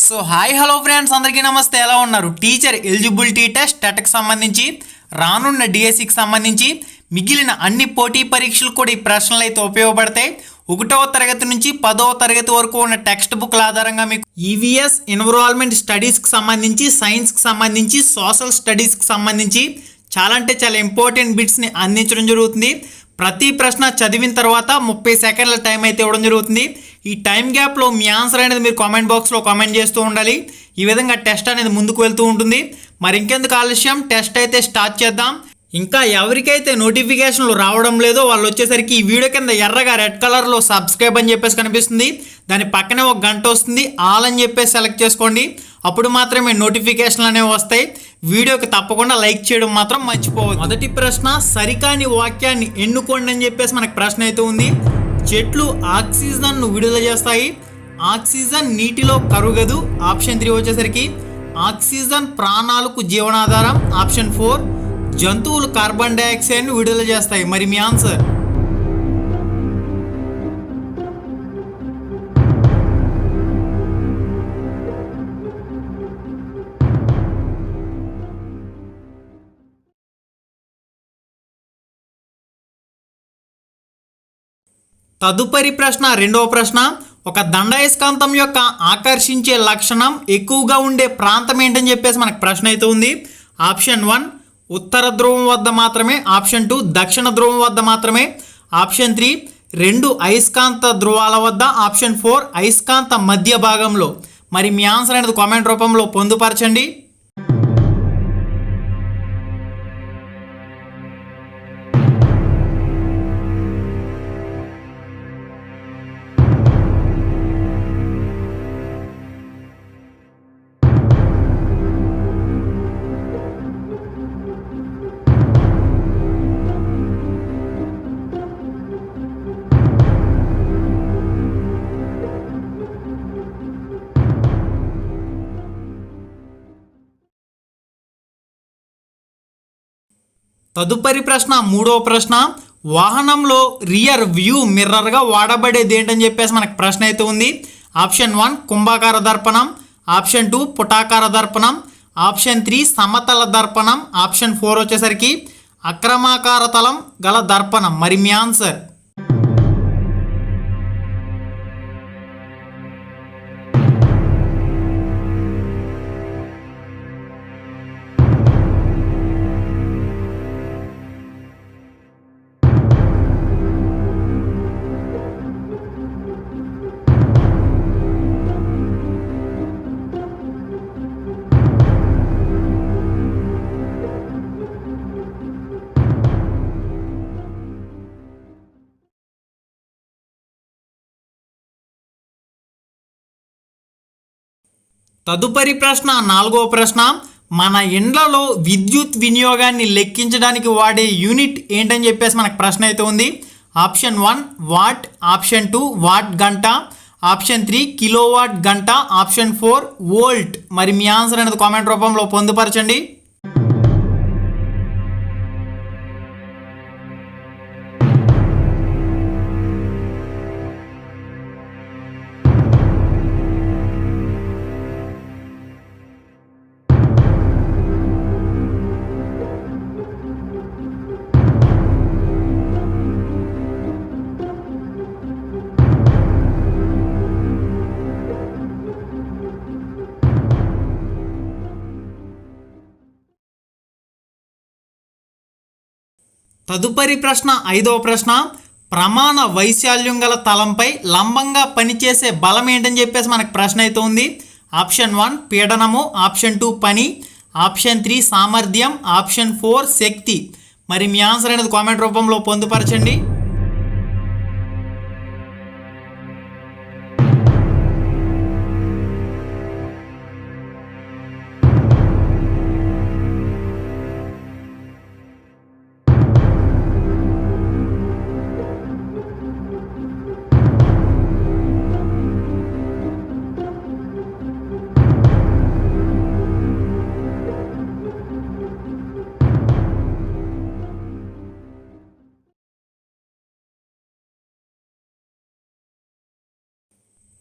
So hi hello friends అందరికీ నమస్తే. ఎలా ఉన్నారు? టీచర్ ఎలిజిబిలిటీ టెస్ట్ టెట్కి సంబంధించి రానున్న డిఎస్సికి సంబంధించి మిగిలిన అన్ని పోటీ పరీక్షలు కూడా ఈ ప్రశ్నలు అయితే ఉపయోగపడతాయి. 1వ తరగతి నుంచి 10వ తరగతి వరకు ఉన్న టెక్స్ట్ బుక్ల ఆధారంగా మీకు ఈవీఎస్ ఎన్విరాన్మెంట్ స్టడీస్కి సంబంధించి, సైన్స్కి సంబంధించి, సోషల్ స్టడీస్కి సంబంధించి చాలా అంటే చాలా ఇంపార్టెంట్ బిట్స్ని అందించడం జరుగుతుంది. ప్రతి ప్రశ్న చదివిన తర్వాత 30 సెకండ్ల టైం అయితే ఇవ్వడం జరుగుతుంది. ఈ టైం గ్యాప్లో మీ ఆన్సర్ అనేది మీరు కామెంట్ బాక్స్లో కామెంట్ చేస్తూ ఉండాలి. ఈ విధంగా టెస్ట్ అనేది ముందుకు వెళ్తూ ఉంటుంది. మరి ఇంకెందుకు ఆలస్యం, టెస్ట్ అయితే స్టార్ట్ చేద్దాం. ఇంకా ఎవరికైతే నోటిఫికేషన్లు రావడం లేదో వాళ్ళు వచ్చేసరికి ఈ వీడియో కింద ఎర్రగా రెడ్ కలర్లో సబ్స్క్రైబ్ అని చెప్పేసి కనిపిస్తుంది. దాని పక్కనే ఒక గంట వస్తుంది, ఆల్ అని చెప్పేసి సెలెక్ట్ చేసుకోండి. అప్పుడు మాత్రమే నోటిఫికేషన్లు అనేవి వస్తాయి. వీడియోకి తప్పకుండా లైక్ చేయడం మాత్రం మర్చిపోవద్దు. మొదటి ప్రశ్న, సరికాని వాక్యాన్ని ఎన్నుకోండి అని చెప్పేసి మనకు ప్రశ్న అయితే ఉంది. చెట్లు ఆక్సిజన్ను విడుదల చేస్తాయి, ఆక్సిజన్ నీటిలో కరుగదు. ఆప్షన్ 3 వచ్చేసరికి ఆక్సిజన్ ప్రాణాలకు జీవనాధారం. ఆప్షన్ 4 జంతువులు కార్బన్ డైఆక్సైడ్ను విడుదల చేస్తాయి. మరి మీ ఆన్సర్? తదుపరి ప్రశ్న, రెండవ ప్రశ్న, ఒక దండాయస్కాంతం యొక్క ఆకర్షించే లక్షణం ఎక్కువగా ఉండే ప్రాంతం ఏంటని చెప్పేసి మనకు ప్రశ్న అయితే ఉంది. ఆప్షన్ 1 ఉత్తర ధ్రువం వద్ద మాత్రమే. ఆప్షన్ 2 దక్షిణ ధ్రువం వద్ద మాత్రమే. ఆప్షన్ 3 2 అయస్కాంత ధ్రువాల వద్ద. ఆప్షన్ 4 అయస్కాంత మధ్య భాగంలో. మరి మీ ఆన్సర్ అనేది కామెంట్ రూపంలో పొందుపరచండి. తదుపరి ప్రశ్న, మూడవ ప్రశ్న, వాహనంలో రియర్ వ్యూ మిర్రర్గా వాడబడేది ఏంటని చెప్పేసి మనకు ప్రశ్న అయితే ఉంది. ఆప్షన్ 1 కుంభాకార దర్పణం. ఆప్షన్ 2 పుటాకార దర్పణం. ఆప్షన్ 3 సమతల దర్పణం. ఆప్షన్ 4 వచ్చేసరికి అక్రమాకార తలం గల దర్పణం. మరి మీ ఆన్సర్? తదుపరి ప్రశ్న, నాలుగవ ప్రశ్న, మన ఇండ్లలో విద్యుత్ వినియోగాన్ని లెక్కించడానికి వాడే యూనిట్ ఏంటని చెప్పేసి మనకు ప్రశ్న అయితే ఉంది. Option 1 what. ఆప్షన్ 2 వాట్ గంట. ఆప్షన్ 3 కిలోవాట్ గంట. Option 4 volt. మరి మీ ఆన్సర్ అనేది కామెంట్ రూపంలో పొందుపరచండి. తదుపరి ప్రశ్న, ఐదవ ప్రశ్న, ప్రమాణ వైశాల్యం గల తలంపై లంబంగా పనిచేసే బలం ఏంటని చెప్పేసి మనకు ప్రశ్న అయితే ఉంది. ఆప్షన్ 1 పీడనము. ఆప్షన్ 2 పని. ఆప్షన్ 3 సామర్థ్యం. ఆప్షన్ 4 శక్తి. మరి మీ ఆన్సర్ అనేది కామెంట్ రూపంలో పొందుపరచండి.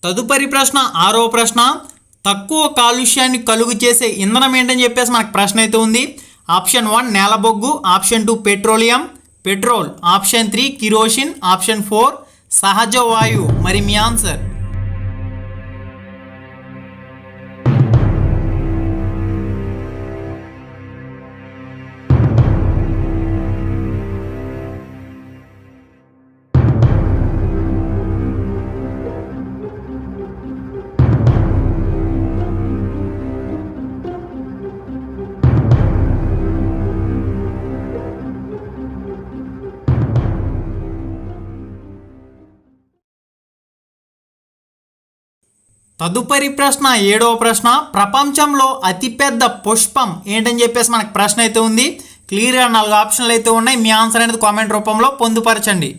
తదుపరి ప్రశ్న, ఆరవ ప్రశ్న, తక్కువ కాలుష్యాన్ని కలుగు చేసే ఇంధనం ఏంటని చెప్పేసి మనకు ప్రశ్న అయితే ఉంది. ఆప్షన్ 1 నేలబొగ్గు, option 2 petrol, option 3 kerosene, option 4 సహజ వాయువు. మరి మీ ఆన్సర్? తదుపరి ప్రశ్న 7వ ప్రశ్న. ప్రపంచంలో అతిపెద్ద పుష్పం ఏంటని చెప్పేసి మనకు ప్రశ్న అయితే ఉంది. క్లియర్గా 4 ఆప్షన్లు అయితే ఉన్నాయి. మీ ఆన్సర్ అనేది కామెంట్ రూపంలో పొందుపరచండి.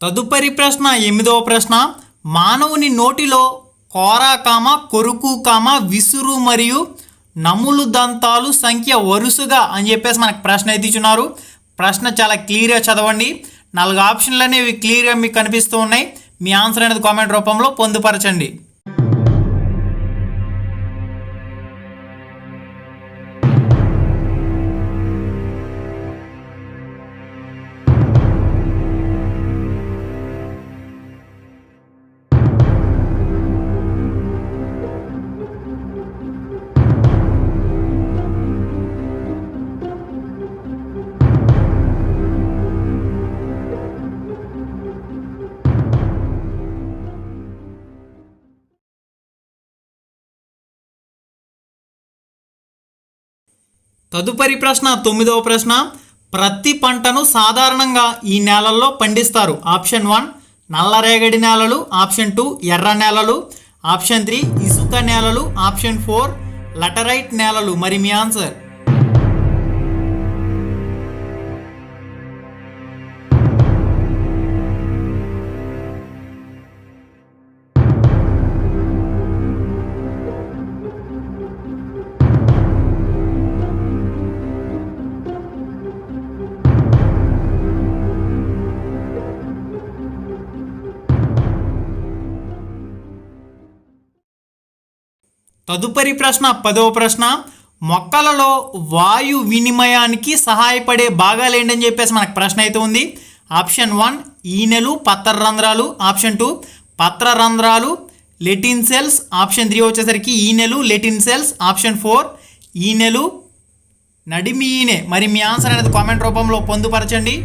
తదుపరి ప్రశ్న 8వ ప్రశ్న. మానవుని నోటిలో కొరుకు, విసురు మరియు నములు దంతాలు సంఖ్య వరుసగా అని చెప్పేసి మనకు ప్రశ్న అయితే ఇచ్చున్నారు. ప్రశ్న చాలా క్లియర్గా చదవండి. 4 ఆప్షన్లు అనేవి క్లియర్గా మీకు కనిపిస్తూ ఉన్నాయి. మీ ఆన్సర్ అనేది కామెంట్ రూపంలో పొందుపరచండి. తదుపరి ప్రశ్న 9వ ప్రశ్న. ప్రతి పంటను సాధారణంగా ఈ నేలల్లో పండిస్తారు. ఆప్షన్ 1 నల్లరేగడి నేలలు, ఆప్షన్ 2 ఎర్ర నేలలు, ఆప్షన్ 3 ఇసుక నేలలు, ఆప్షన్ 4 లటరైట్ నేలలు. మరి మీ ఆన్సర్? తదుపరి ప్రశ్న 10వ ప్రశ్న. మొక్కలలో వాయు వినిమయానికి సహాయపడే భాగాలు ఏంటని చెప్పేసి మనకు ప్రశ్న అయితే ఉంది. ఆప్షన్ 1 ఈనెలు, పత్రరంధ్రాలు, ఆప్షన్ 2 పత్రరంధ్రాలు లెటిన్ సెల్స్, ఆప్షన్ 3 వచ్చేసరికి ఈనెలు లెటిన్ సెల్స్, ఆప్షన్ 4 ఈనెలు నడిమి ఈనె. మరి మీ ఆన్సర్ అనేది కామెంట్ రూపంలో పొందుపరచండి.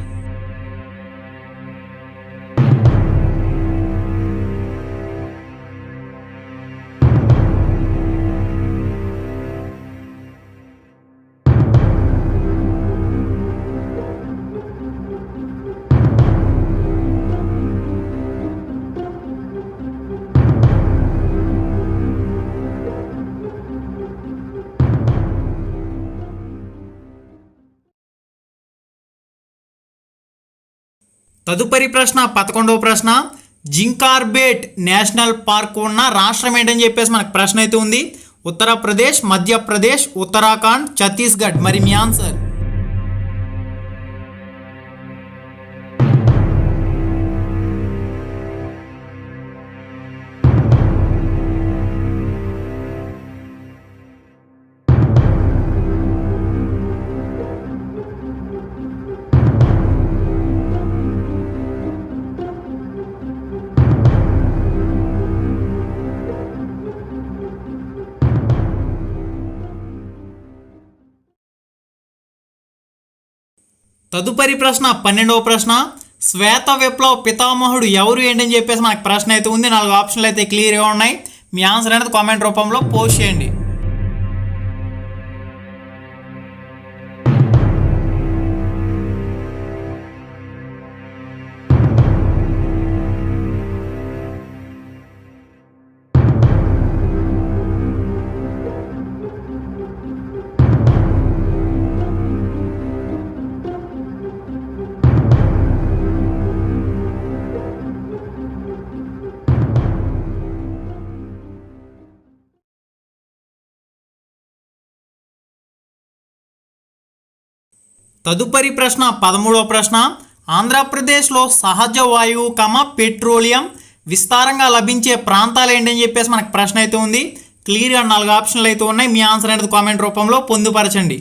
తదుపరి ప్రశ్న 11వ ప్రశ్న. జింకార్బెట్ నేషనల్ పార్క్ ఉన్న రాష్ట్రం ఏంటని చెప్పేసి మనకు ప్రశ్న అయితే ఉంది. ఉత్తరప్రదేశ్, మధ్యప్రదేశ్, ఉత్తరాఖండ్, ఛత్తీస్గఢ్. మరి మీ ఆన్సర్? తదుపరి ప్రశ్న 12వ ప్రశ్న. శ్వేత విప్లవ పితామహుడు ఎవరు ఏంటని చెప్పేసి మనకు ప్రశ్న అయితే ఉంది. 4 ఆప్షన్లు అయితే క్లియర్గా ఉన్నాయి. మీ ఆన్సర్ అనేది కామెంట్ రూపంలో పోస్ట్ చేయండి. తదుపరి ప్రశ్న 13వ ప్రశ్న, ఆంధ్రప్రదేశ్లో సహజ వాయువు పెట్రోలియం విస్తారంగా లభించే ప్రాంతాలు ఏంటని చెప్పేసి మనకు ప్రశ్న అయితే ఉంది. క్లియర్గా 4 ఆప్షన్లు అయితే ఉన్నాయి. మీ ఆన్సర్ అనేది కామెంట్ రూపంలో పొందుపరచండి.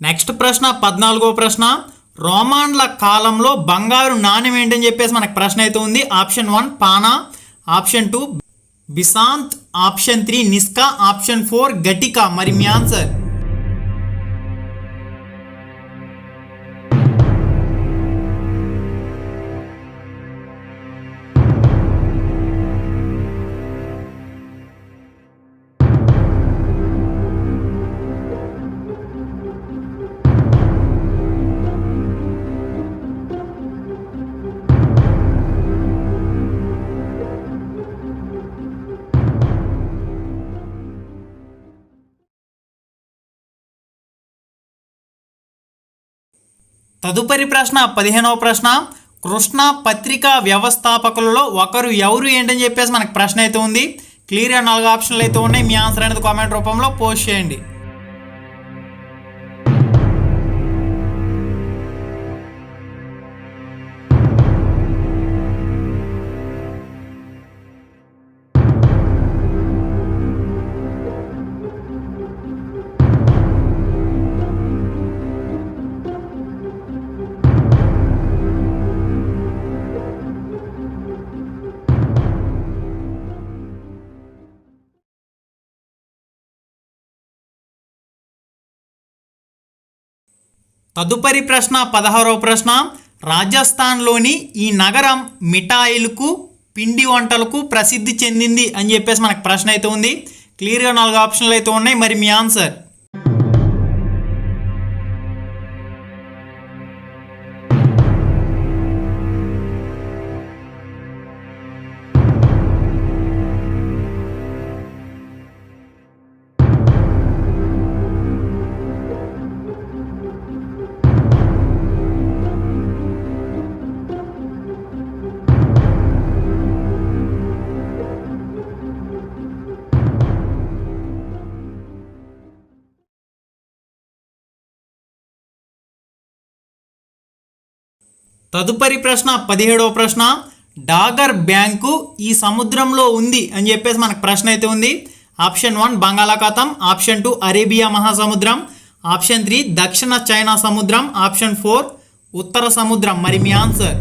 నెక్స్ట్ ప్రశ్న 14వ ప్రశ్న, రోమాన్ల కాలంలో బంగారు నాణ్యం ఏంటని చెప్పేసి మనకు ప్రశ్న అయితే ఉంది. ఆప్షన్ 1 పానా, ఆప్షన్ 2 బిసాంత్, ఆప్షన్ 3 నిస్కా, ఆప్షన్ 4 గటికా. మరి మీ ఆన్సర్? తదుపరి ప్రశ్న 15వ ప్రశ్న, కృష్ణా పత్రికా వ్యవస్థాపకులలో ఒకరు ఎవరు ఏంటని చెప్పేసి మనకు ప్రశ్న అయితే ఉంది. క్లియర్గా 4 ఆప్షన్లు అయితే ఉన్నాయి. మీ ఆన్సర్ అనేది కామెంట్ రూపంలో పోస్ట్ చేయండి. తదుపరి ప్రశ్న 16వ ప్రశ్న, రాజస్థాన్లోని ఈ నగరం మిఠాయిలకు పిండి వంటలకు ప్రసిద్ధి చెందింది అని చెప్పేసి మనకు ప్రశ్న అయితే ఉంది. క్లియర్గా 4 ఆప్షన్లు అయితే ఉన్నాయి. మరి మీ ఆన్సర్? తదుపరి ప్రశ్న 17వ ప్రశ్న, డాగర్ బ్యాంకు ఈ సముద్రంలో ఉంది అని చెప్పేసి మనకు ప్రశ్న అయితే ఉంది. ఆప్షన్ 1 బంగాళాఖాతం, ఆప్షన్ 2 అరేబియా మహాసముద్రం, ఆప్షన్ 3 దక్షిణ చైనా సముద్రం, ఆప్షన్ 4 ఉత్తర సముద్రం. మరి మీ ఆన్సర్?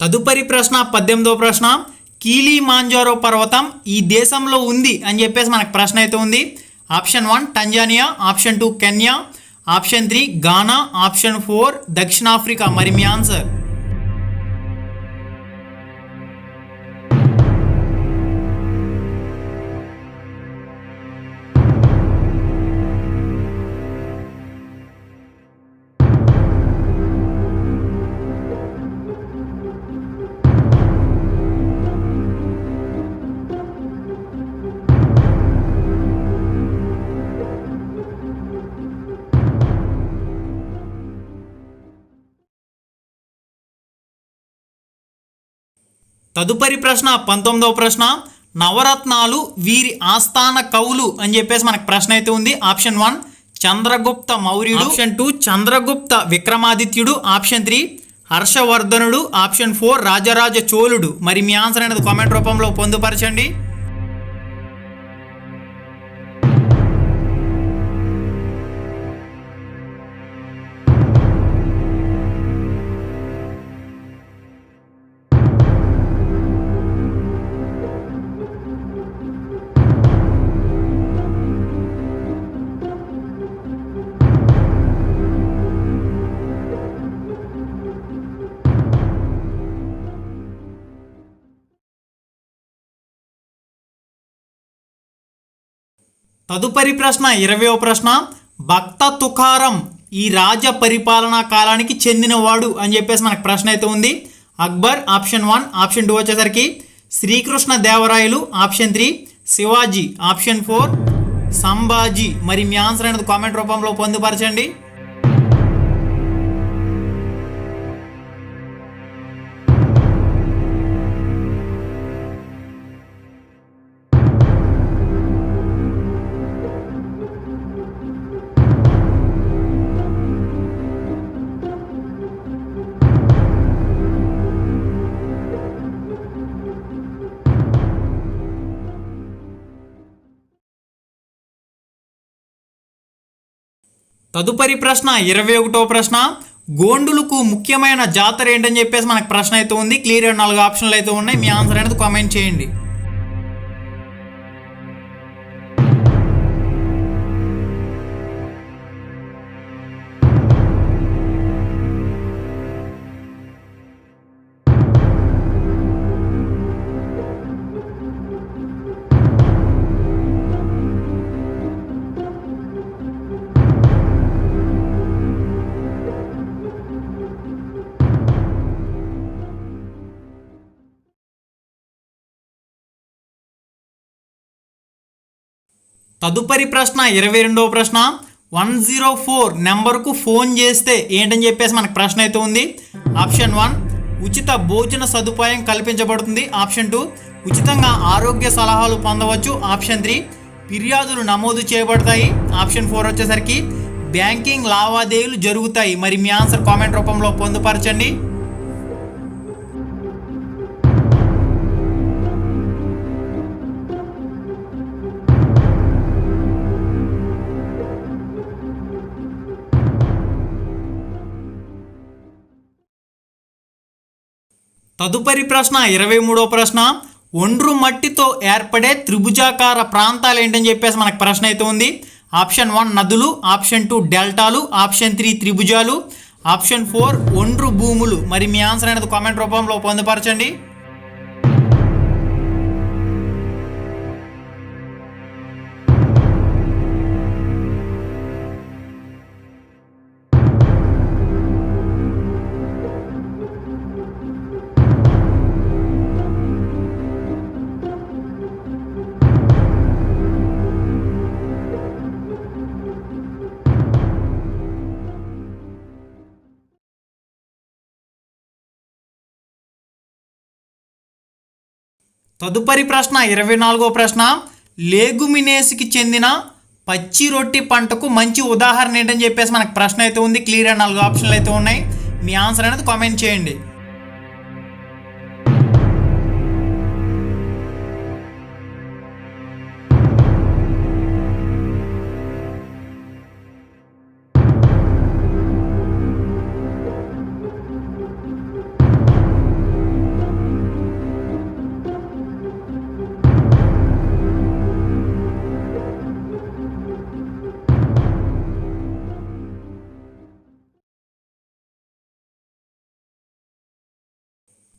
తదుపరి ప్రశ్న 18వ ప్రశ్న, కిలిమాంజారో పర్వతం ఈ దేశంలో ఉంది అని చెప్పేసి మనకు ప్రశ్న అయితే ఉంది. Option 1 Tanzania, option 2 Kenya, option 3 గానా, ఆప్షన్ 4 దక్షిణాఫ్రికా. మరి మీ ఆన్సర్? తదుపరి ప్రశ్న 19వ ప్రశ్న, నవరత్నాలు వీరి ఆస్థాన కవులు అని చెప్పేసి మనకు ప్రశ్న అయితే ఉంది. ఆప్షన్ 1 చంద్రగుప్త మౌర్యుడు, ఆప్షన్ 2 చంద్రగుప్త విక్రమాదిత్యుడు, ఆప్షన్ 3 హర్షవర్ధనుడు, ఆప్షన్ 4 రాజరాజ చోళుడు. మరి మీ ఆన్సర్ అనేది కామెంట్ రూపంలో పొందుపరచండి. తదుపరి ప్రశ్న 20వ ప్రశ్న. భక్త తుకారం ఈ రాజ్య పరిపాలనా కాలానికి చెందినవాడు అని చెప్పేసి మనకు ప్రశ్న అయితే ఉంది. అక్బర్ ఆప్షన్ 1, ఆప్షన్ 2 వచ్చేసరికి శ్రీకృష్ణ దేవరాయలు, ఆప్షన్ 3 శివాజీ, ఆప్షన్ 4 సంభాజీ. మరి మీ ఆన్సర్ అనేది కామెంట్ రూపంలో పొందుపరచండి. తదుపరి ప్రశ్న 21వ ప్రశ్న. గోండులకు ముఖ్యమైన జాతర ఏంటని చెప్పేసి మనకు ప్రశ్న అయితే ఉంది. క్లియర్గా 4 ఆప్షన్లు అయితే ఉన్నాయి. మీ ఆన్సర్ అనేది కామెంట్ చేయండి. తదుపరి ప్రశ్న 22వ ప్రశ్న. 104 నెంబర్కు ఫోన్ చేస్తే ఏంటని చెప్పేసి మనకు ప్రశ్న అయితే ఉంది. ఆప్షన్ 1 ఉచిత భోజన సదుపాయం కల్పించబడుతుంది, ఆప్షన్ 2 ఉచితంగా ఆరోగ్య సలహాలు పొందవచ్చు, ఆప్షన్ 3 ఫిర్యాదులు నమోదు చేయబడతాయి, ఆప్షన్ 4 వచ్చేసరికి బ్యాంకింగ్ లావాదేవీలు జరుగుతాయి. మరి మీ ఆన్సర్ కామెంట్ రూపంలో పొందుపరచండి. తదుపరి ప్రశ్న 23వ ప్రశ్న. ఒండ్రు మట్టితో ఏర్పడే త్రిభుజాకార ప్రాంతాలు ఏంటని చెప్పేసి మనకు ప్రశ్న అయితే ఉంది. ఆప్షన్ 1 నదులు, ఆప్షన్ 2 డెల్టాలు, ఆప్షన్ 3 త్రిభుజాలు, ఆప్షన్ 4 ఒండ్రు భూములు. మరి మీ ఆన్సర్ అనేది కామెంట్ రూపంలో పొందుపరచండి. తదుపరి ప్రశ్న 24వ ప్రశ్న. లేగుమినేసికి చెందిన పచ్చి రొట్టి పంటకు మంచి ఉదాహరణ ఏంటని చెప్పేసి మనకు ప్రశ్న అయితే ఉంది. క్లియర్గా 4 ఆప్షన్లు అయితే ఉన్నాయి. మీ ఆన్సర్ అనేది కామెంట్ చేయండి.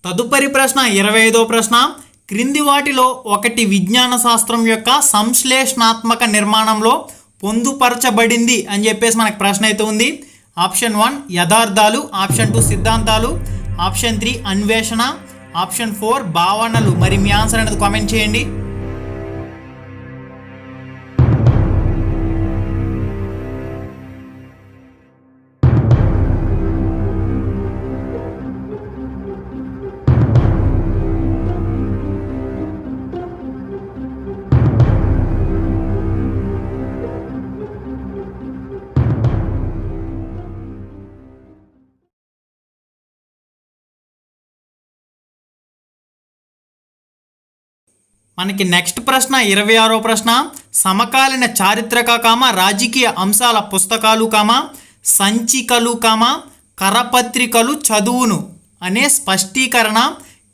తదుపరి ప్రశ్న 25వ ప్రశ్న. క్రింది వాటిలో ఒకటి విజ్ఞాన శాస్త్రం యొక్క సంశ్లేషణాత్మక నిర్మాణంలో పొందుపరచబడింది అని చెప్పేసి మనకు ప్రశ్న అయితే ఉంది. ఆప్షన్ 1 యథార్థాలు, ఆప్షన్ 2 సిద్ధాంతాలు, ఆప్షన్ 3 అన్వేషణ, ఆప్షన్ 4 భావనలు. మరి మీ ఆన్సర్ అనేది కామెంట్ చేయండి. మనకి నెక్స్ట్ ప్రశ్న 26వ ప్రశ్న సమకాలీన చారిత్రక రాజకీయ అంశాల పుస్తకాలు సంచికలు కరపత్రికలు చదువును అనే స్పష్టీకరణ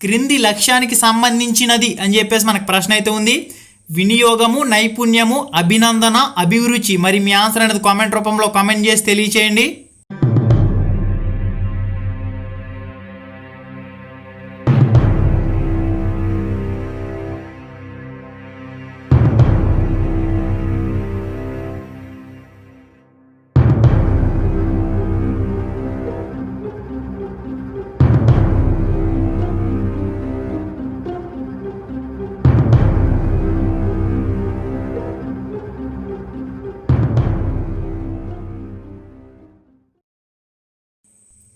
క్రింది లక్ష్యానికి సంబంధించినది అని చెప్పేసి మనకు ప్రశ్న అయితే ఉంది. వినియోగము, నైపుణ్యము, అభినందన, అభిరుచి. మరి మీ ఆన్సర్ అనేది కామెంట్ రూపంలో కామెంట్ చేసి తెలియచేయండి.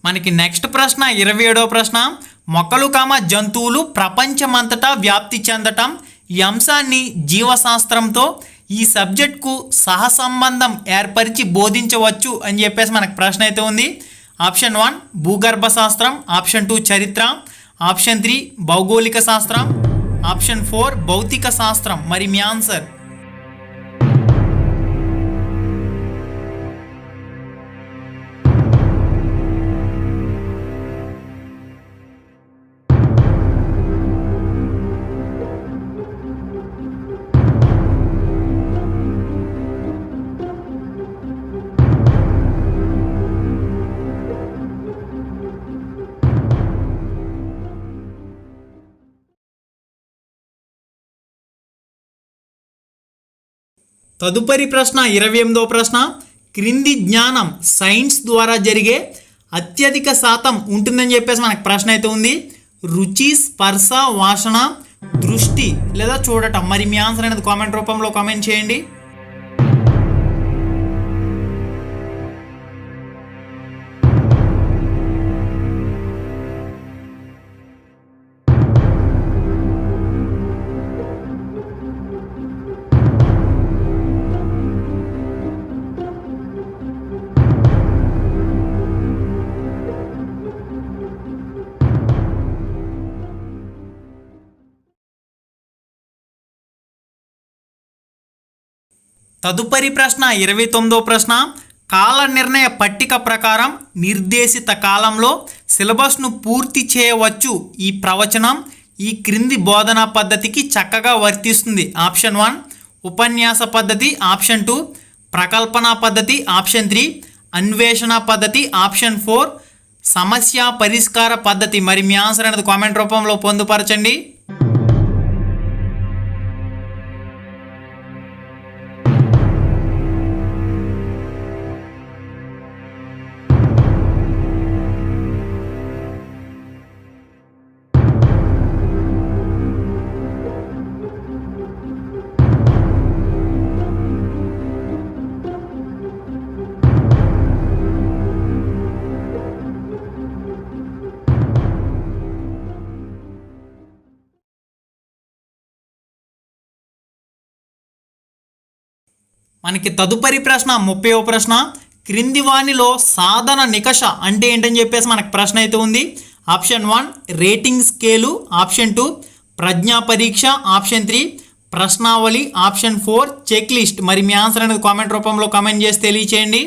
మనకి నెక్స్ట్ ప్రశ్న 27వ ప్రశ్న మొక్కలు జంతువులు ప్రపంచమంతటా వ్యాప్తి చెందటం. ఈ అంశాన్ని జీవశాస్త్రంతో ఈ సబ్జెక్ట్కు సహసంబంధం ఏర్పరిచి బోధించవచ్చు అని చెప్పేసి మనకు ప్రశ్న అయితే ఉంది. ఆప్షన్ 1 భూగర్భ శాస్త్రం, ఆప్షన్ 2 చరిత్ర, ఆప్షన్ 3 భౌగోళిక శాస్త్రం, ఆప్షన్ 4 భౌతిక శాస్త్రం. మరి మీ ఆన్సర్? తదుపరి ప్రశ్న 28వ ప్రశ్న క్రింది జ్ఞానం సైన్స్ ద్వారా జరిగే అత్యధిక శాతం ఉంటుందని చెప్పేసి మనకు ప్రశ్న అయితే ఉంది. రుచి, స్పర్శ, వాసన, దృష్టి లేదా చూడటం. మరి మీ ఆన్సర్ అనేది కామెంట్ రూపంలో కామెంట్ చేయండి. తదుపరి ప్రశ్న 29వ ప్రశ్న కాల నిర్ణయ పట్టిక ప్రకారం నిర్దేశిత కాలంలో సిలబస్ను పూర్తి చేయవచ్చు. ఈ ప్రవచనం ఈ క్రింది బోధనా పద్ధతికి చక్కగా వర్తిస్తుంది. ఆప్షన్ 1 ఉపన్యాస పద్ధతి, ఆప్షన్ 2 ప్రకల్పన పద్ధతి, ఆప్షన్ 3 అన్వేషణ పద్ధతి, ఆప్షన్ 4 సమస్య పరిష్కార పద్ధతి. మరి మీ ఆన్సర్ అనేది కామెంట్ రూపంలో పొందుపరచండి. మనకి తదుపరి ప్రశ్న 30వ ప్రశ్న క్రింది వానిలో సాధన నికష అంటే ఏంటని చెప్పేసి మనకు ప్రశ్న అయితే ఉంది. ఆప్షన్ 1 రేటింగ్ స్కేలు, ఆప్షన్ 2 ప్రజ్ఞా పరీక్ష, ఆప్షన్ 3 ప్రశ్నావళి, ఆప్షన్ 4 చెక్ లిస్ట్. మరి మీ ఆన్సర్ అనేది కామెంట్ రూపంలో కామెంట్ చేసి తెలియచేయండి.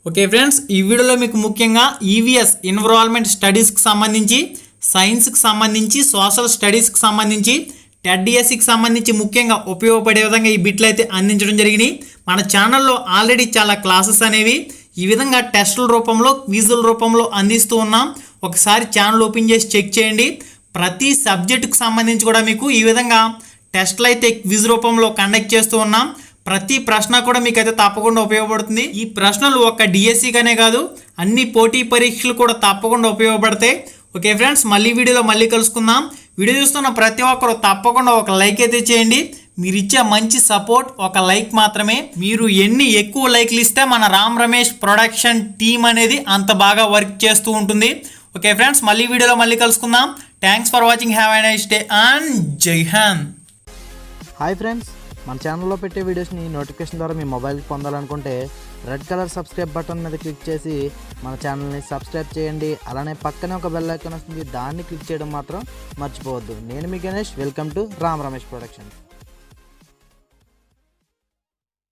ఓకే ఫ్రెండ్స్, ఈ వీడియోలో మీకు ముఖ్యంగా ఈవీఎస్ ఎన్విరాన్మెంట్ స్టడీస్కి సంబంధించి, సైన్స్కి సంబంధించి, సోషల్ స్టడీస్కి సంబంధించి, టెడ్డిఎస్సికి సంబంధించి ముఖ్యంగా ఉపయోగపడే విధంగా ఈ బిట్లు అయితే అందించడం జరిగింది. మన ఛానల్లో ఆల్రెడీ చాలా క్లాసెస్ అనేవి ఈ విధంగా టెస్టుల రూపంలో, క్విజుల రూపంలో అందిస్తూ ఉన్నాం. ఒకసారి ఛానల్ ఓపెన్ చేసి చెక్ చేయండి. ప్రతి సబ్జెక్టుకు సంబంధించి కూడా మీకు ఈ విధంగా టెస్టులు అయితే క్విజ్ రూపంలో కండక్ట్ చేస్తూ ఉన్నాం. ప్రతి ప్రశ్న కూడా మీకు అయితే తప్పకుండా ఉపయోగపడుతుంది. ఈ ప్రశ్నలు ఒక్క డిఎస్సిగానే కాదు, అన్ని పోటీ పరీక్షలు కూడా తప్పకుండా ఉపయోగపడతాయి. ఓకే ఫ్రెండ్స్, మళ్ళీ వీడియోలో మళ్ళీ కలుసుకుందాం. వీడియో చూస్తున్న ప్రతి ఒక్కరు తప్పకుండా ఒక లైక్ అయితే చేయండి. మీరు ఇచ్చే మంచి సపోర్ట్ ఒక లైక్ మాత్రమే. మీరు ఎన్ని ఎక్కువ లైక్లు ఇస్తే మన రామ్ రమేష్ ప్రొడక్షన్ టీం అనేది అంత బాగా వర్క్ చేస్తూ ఉంటుంది. ఓకే ఫ్రెండ్స్, మళ్ళీ వీడియోలో మళ్ళీ కలుసుకుందాం. Thanks for watching. Have a nice day and జై హింద్. హాయ్ ఫ్రెండ్స్, మన ఛానల్లో పెట్టే వీడియోస్ని నోటిఫికేషన్ ద్వారా మీ మొబైల్కి పొందాలనుకుంటే రెడ్ కలర్ సబ్స్క్రైబ్ బటన్ మీద క్లిక్ చేసి మన ఛానల్ని సబ్స్క్రైబ్ చేయండి. అలానే పక్కనే ఒక బెల్ ఐకాన్ వస్తుంది, దాన్ని క్లిక్ చేయడం మాత్రం మర్చిపోవద్దు. నేను మీ Ganesh, welcome to Ram Ramesh production.